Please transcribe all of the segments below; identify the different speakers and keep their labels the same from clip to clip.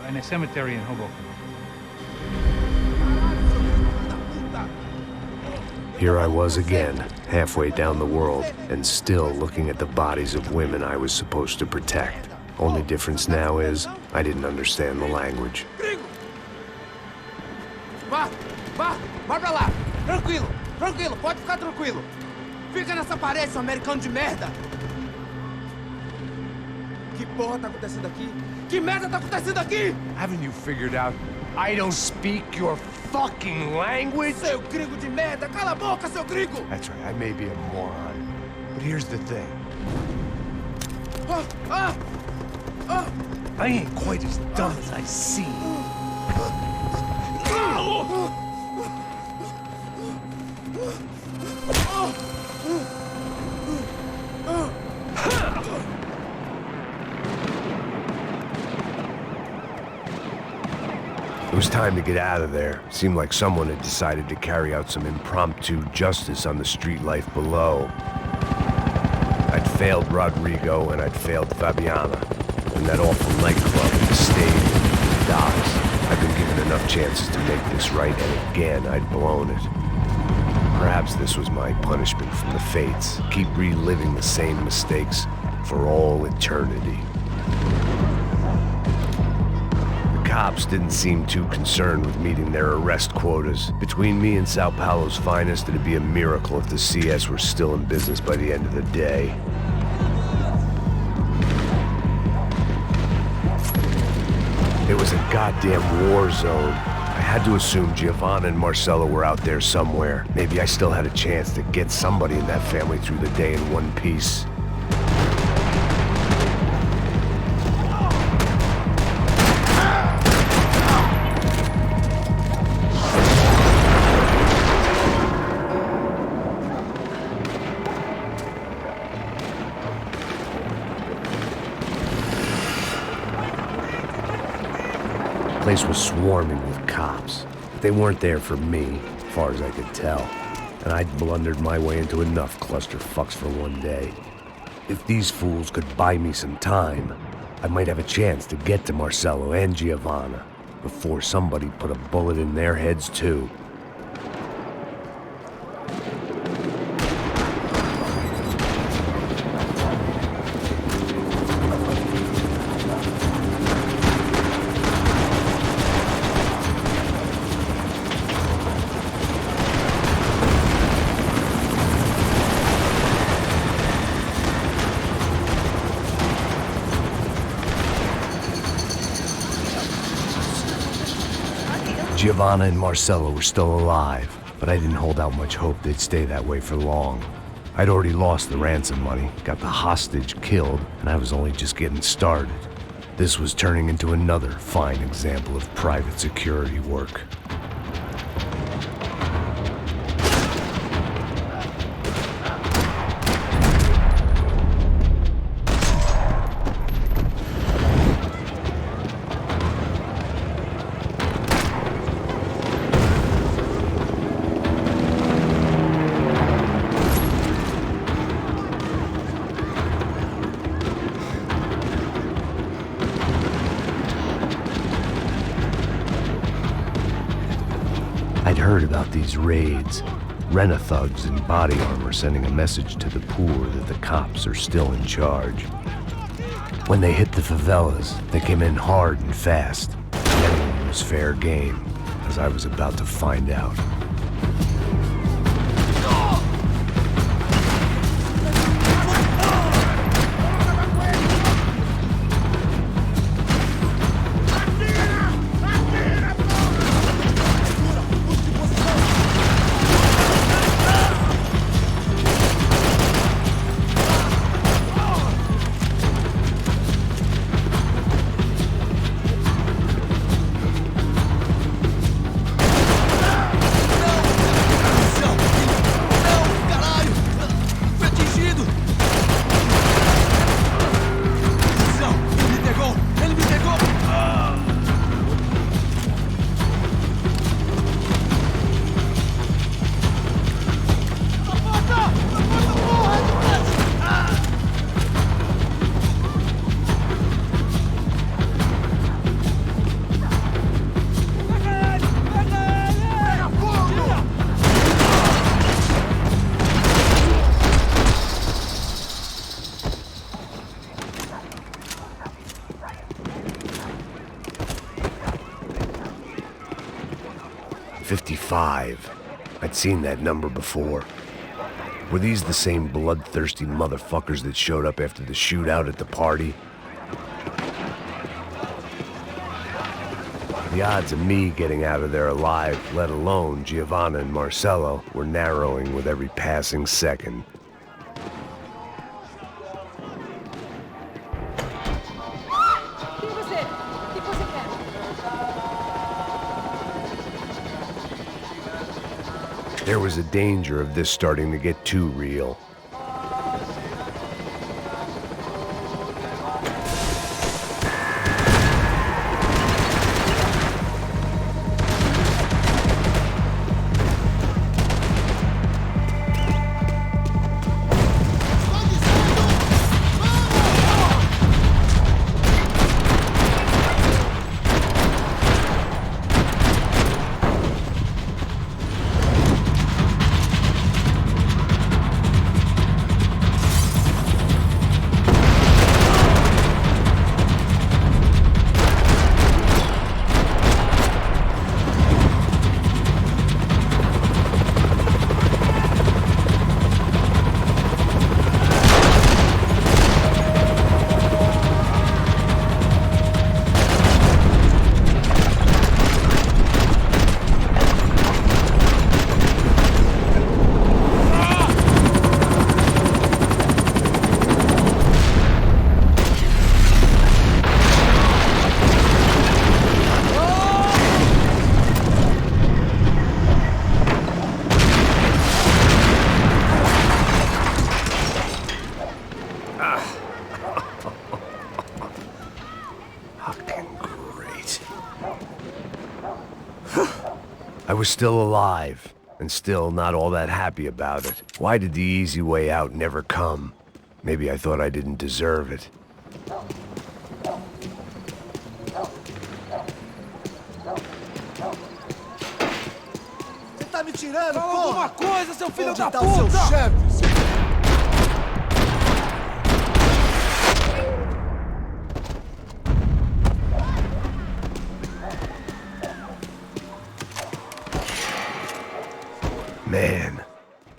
Speaker 1: in a cemetery in Hoboken.
Speaker 2: Here I was again, halfway down the world, and still looking at the bodies of women I was supposed to protect. Only difference now is, I didn't understand the language.
Speaker 3: Vá pra lá! Tranquilo, pode ficar tranquilo. Fica nessa parede, seu americano de merda! Que porra tá acontecendo aqui? Que merda tá acontecendo aqui?
Speaker 2: Haven't you figured out I don't speak your fucking language?
Speaker 3: Seu gringo de merda! Cala a boca, seu gringo!
Speaker 2: That's right, I may be a moron, but here's the thing. I ain't quite as dumb as I seem. It was time to get out of there. It seemed like someone had decided to carry out some impromptu justice on the street life below. I'd failed Rodrigo and I'd failed Fabiana. And that awful nightclub, the stadium, the docks. I'd been given enough chances to make this right, and again, I'd blown it. Perhaps this was my punishment from the fates. Keep reliving the same mistakes for all eternity. The cops didn't seem too concerned with meeting their arrest quotas. Between me and Sao Paulo's finest, it'd be a miracle if the CS were still in business by the end of the day. It was a goddamn war zone. I had to assume Giovanna and Marcelo were out there somewhere. Maybe I still had a chance to get somebody in that family through the day in one piece. The place was swarming with cops, but they weren't there for me, as far as I could tell. And I'd blundered my way into enough clusterfucks for one day. If these fools could buy me some time, I might have a chance to get to Marcelo and Giovanna before somebody put a bullet in their heads too. Giovanna and Marcelo were still alive, but I didn't hold out much hope they'd stay that way for long. I'd already lost the ransom money, got the hostage killed, and I was only just getting started. This was turning into another fine example of private security work. I'd heard about these raids, rent-a-thugs in body armor sending a message to the poor that the cops are still in charge. When they hit the favelas, they came in hard and fast. Anyone was fair game, as I was about to find out. 55. I'd seen that number before. Were these the same bloodthirsty motherfuckers that showed up after the shootout at the party? The odds of me getting out of there alive, let alone Giovanna and Marcello, were narrowing with every passing second. There was a danger of this starting to get too real. I was still alive, and still not all that happy about it. Why did the easy way out never come? Maybe I thought I didn't deserve it.
Speaker 1: Você tá me tirando,
Speaker 3: Fala
Speaker 1: porra!
Speaker 3: alguma coisa, seu filho
Speaker 1: Onde
Speaker 3: da
Speaker 1: tá o seu
Speaker 3: puta!
Speaker 1: chefe, seu...
Speaker 2: Man,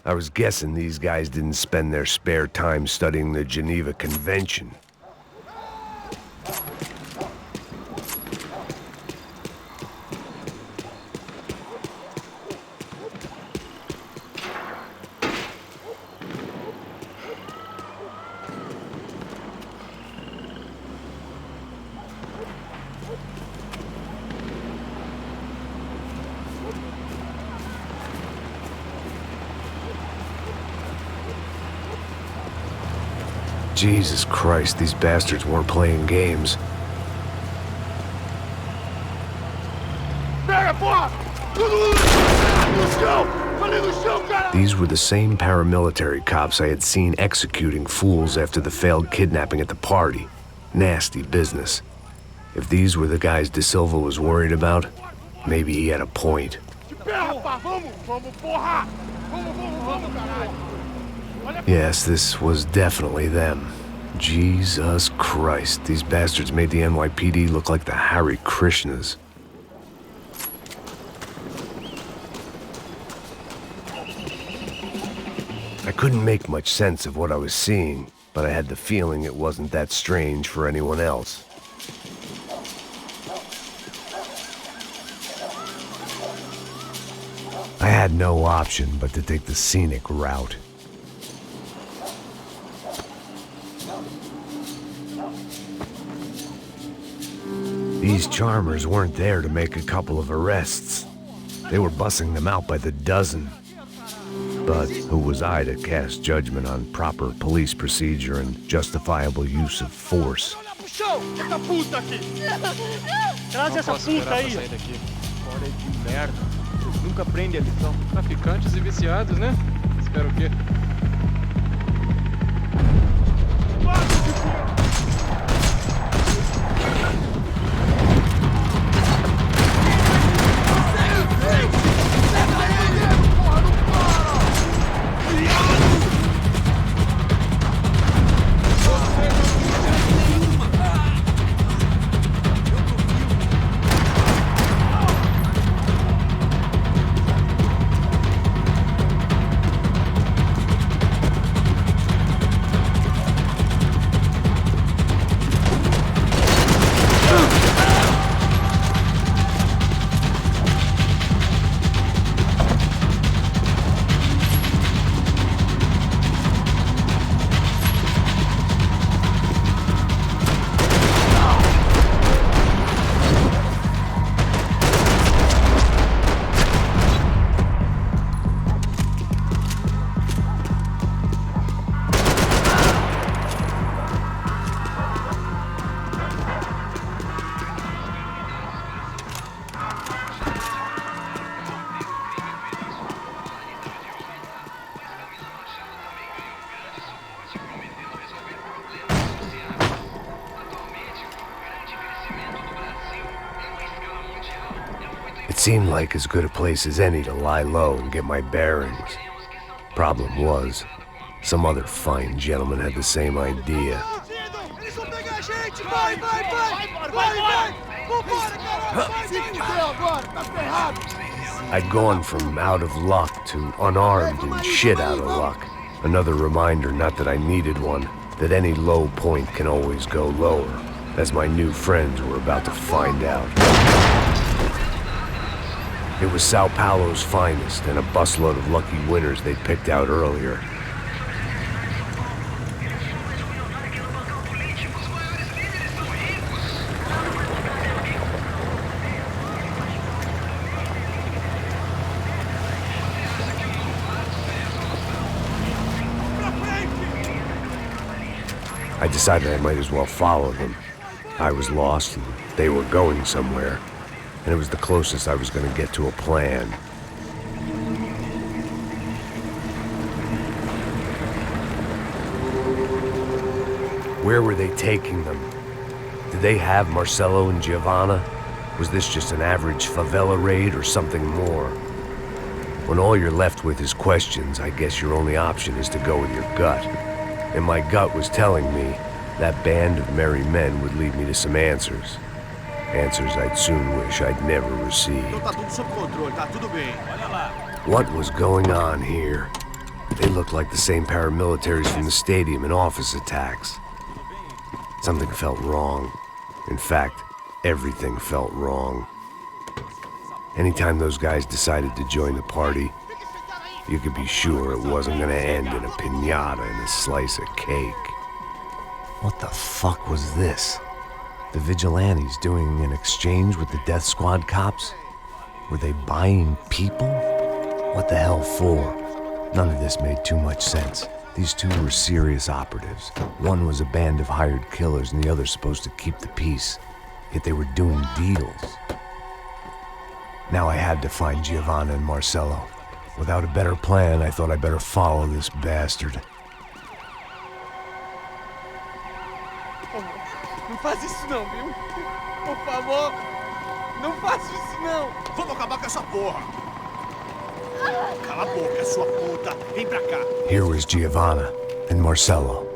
Speaker 2: I was guessing these guys didn't spend their spare time studying the Geneva Convention. Jesus Christ, these bastards weren't playing games. These were the same paramilitary cops I had seen executing fools after the failed kidnapping at the party. Nasty business. If these were the guys De Silva was worried about, maybe he had a point. Yes, this was definitely them. Jesus Christ, these bastards made the NYPD look like the Hare Krishnas. I couldn't make much sense of what I was seeing, but I had the feeling it wasn't that strange for anyone else. I had no option but to take the scenic route. These charmers weren't there to make a couple of arrests. They were bussing them out by the dozen. But who was I to cast judgment on proper police procedure and justifiable use of force?
Speaker 4: Traz essa puta aí! Fora de merda. Vocês nunca aprendem a lição. Traficantes e viciados, né? Espero o quê?
Speaker 2: It seemed like as good a place as any to lie low and get my bearings. Problem was, some other fine gentleman had the same idea.
Speaker 1: Eles vão pegar a gente! Vai, vai, vai! Vai, vai! Vambora, cara! Se fudeu agora, tá ferrado!
Speaker 2: I'd gone from out of luck to unarmed and shit out of luck. Another reminder, not that I needed one, that any low point can always go lower, as my new friends were about to find out. It was Sao Paulo's finest, and a busload of lucky winners they'd picked out earlier. I decided I might as well follow them. I was lost, and they were going somewhere, and it was the closest I was going to get to a plan. Where were they taking them? Did they have Marcelo and Giovanna? Was this just an average favela raid or something more? When all you're left with is questions, I guess your only option is to go with your gut. And my gut was telling me that band of merry men would lead me to some answers. Answers I'd soon wish I'd never received. What was going on here? They looked like the same paramilitaries from the stadium in office attacks. Something felt wrong. In fact, everything felt wrong. Anytime those guys decided to join the party, you could be sure it wasn't gonna end in a piñata and a slice of cake. What the fuck was this? The vigilantes doing an exchange with the death squad cops? Were they buying people? What the hell for? None of this made too much sense. These two were serious operatives. One was a band of hired killers and the other supposed to keep the peace. Yet they were doing deals. Now I had to find Giovanna and Marcelo. Without a better plan, I thought I'd better follow this bastard.
Speaker 3: Não faz isso não, viu? Por favor, não faça isso não.
Speaker 1: Vamos acabar com essa porra! Cala a boca, sua puta! Vem pra cá!
Speaker 2: Here was Giovanna and Marcelo.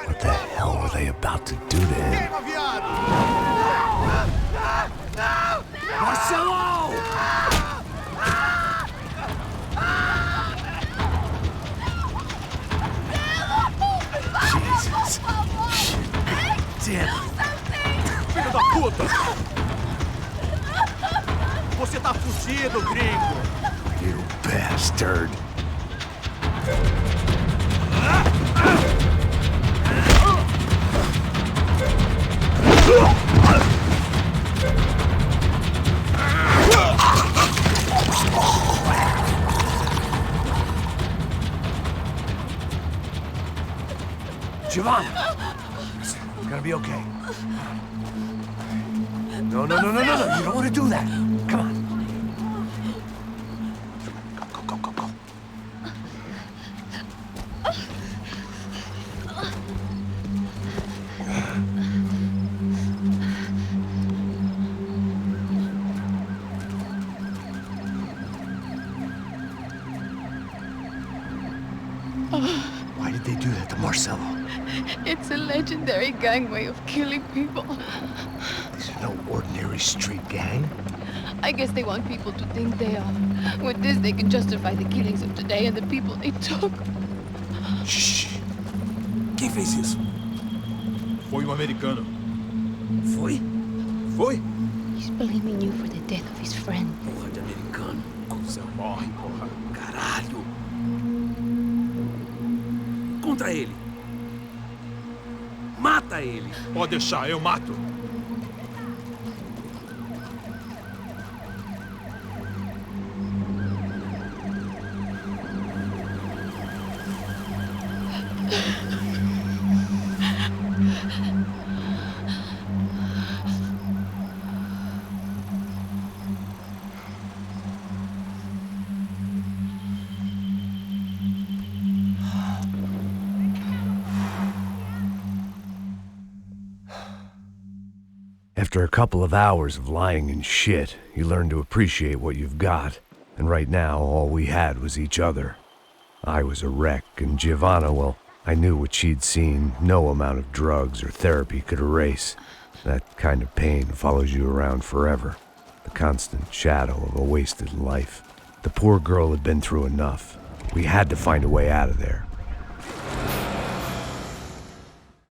Speaker 2: What the hell were they about to do to him?
Speaker 1: Queima, viado! Marcelo! Jesus! Damn! Filho da puta! Você tá fudido, gringo!
Speaker 2: You bastard! Giovanna! It's gonna be okay. No, you don't want to do that. Come on. Go. Why did they do that to Marcelo?
Speaker 5: It's a legendary gang way of killing people.
Speaker 2: These are no ordinary street gang.
Speaker 5: I guess they want people to think they are. With this, they can justify the killings of today and the people they took.
Speaker 1: Shh! Quem fez isso? Foi americano. Foi?
Speaker 5: He's blaming you for the death of his friend.
Speaker 1: Porra de americano. Coisa morre, porra. Caralho. Contra ele. Mata ele. Pode deixar, eu mato.
Speaker 2: After a couple of hours of lying in shit, you learn to appreciate what you've got. And right now, all we had was each other. I was a wreck, and Giovanna, well, I knew what she'd seen no amount of drugs or therapy could erase. That kind of pain follows you around forever. The constant shadow of a wasted life. The poor girl had been through enough. We had to find a way out of there.